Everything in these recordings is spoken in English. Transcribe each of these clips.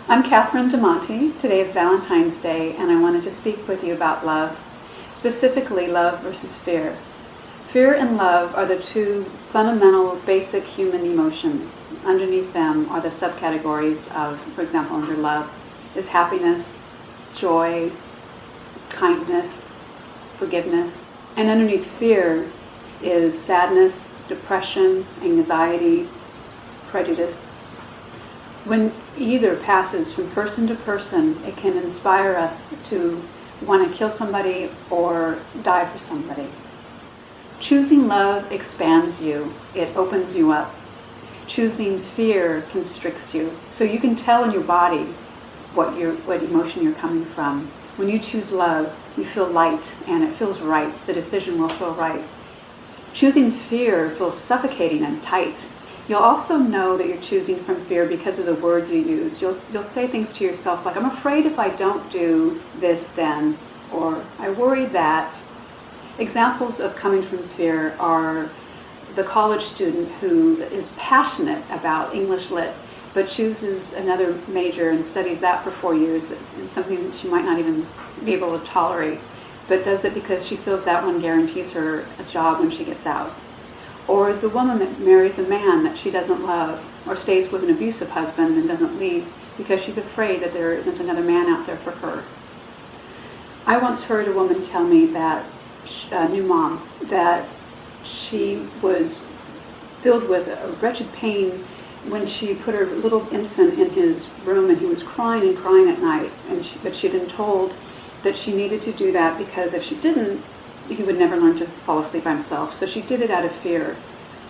I'm DeMonte. Today is Valentine's Day, and I wanted to speak with you about love, specifically love versus fear. Fear and love are the two fundamental, basic human emotions. Underneath them are the subcategories of, for example, under love is happiness, joy, kindness, forgiveness. And underneath fear is sadness, depression, anxiety, prejudice. When either passes from person to person, it can inspire us to want to kill somebody or die for somebody. Choosing love expands you. It opens you up. Choosing fear constricts you. So you can tell in your body what emotion you're coming from. When you choose love, you feel light and it feels right. The decision will feel right. Choosing fear feels suffocating and tight. You'll also know that you're choosing from fear because of the words you use. You'll say things to yourself like, I'm afraid if I don't do this then, or I worry that. Examples of coming from fear are the college student who is passionate about English Lit, but chooses another major and studies that for 4 years, and something that she might not even be able to tolerate, but does it because she feels that one guarantees her a job when she gets out. Or the woman that marries a man that she doesn't love, or stays with an abusive husband and doesn't leave because she's afraid that there isn't another man out there for her. I once heard a woman tell me that, a new mom, that she was filled with a wretched pain when she put her little infant in his room and he was crying and crying at night, but she'd been told that she needed to do that because if she didn't, he would never learn to fall asleep by himself. So she did it out of fear.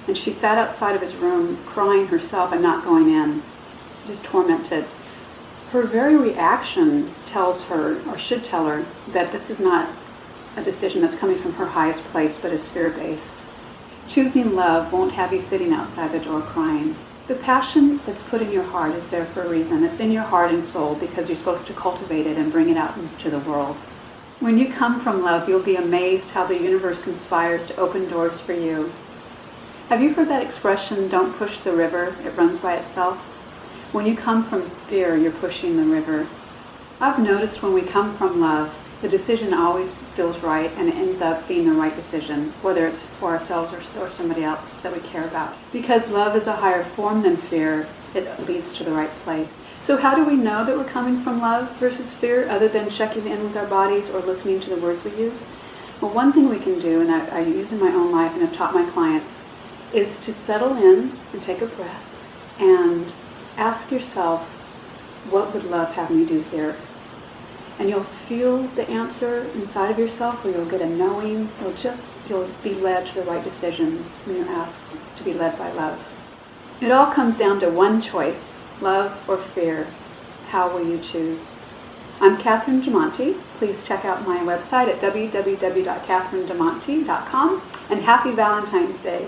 And she sat outside of his room crying herself and not going in, just tormented. Her very reaction tells her, or should tell her, that this is not a decision that's coming from her highest place, but is fear-based. Choosing love won't have you sitting outside the door crying. The passion that's put in your heart is there for a reason. It's in your heart and soul because you're supposed to cultivate it and bring it out into the world. When you come from love, you'll be amazed how the universe conspires to open doors for you. Have you heard that expression, don't push the river, it runs by itself? When you come from fear, you're pushing the river. I've noticed when we come from love, the decision always feels right and it ends up being the right decision, whether it's for ourselves or somebody else that we care about. Because love is a higher form than fear, it leads to the right place. So how do we know that we're coming from love versus fear, other than checking in with our bodies or listening to the words we use? Well, one thing we can do, and I use in my own life and I've taught my clients, is to settle in and take a breath and ask yourself, what would love have me do here? And you'll feel the answer inside of yourself, or you'll get a knowing, you'll be led to the right decision when you're asked to be led by love. It all comes down to one choice. Love or fear? How will you choose? I'm DeMonte. Please check out my website at www.catherinedemonte.com, and happy Valentine's Day.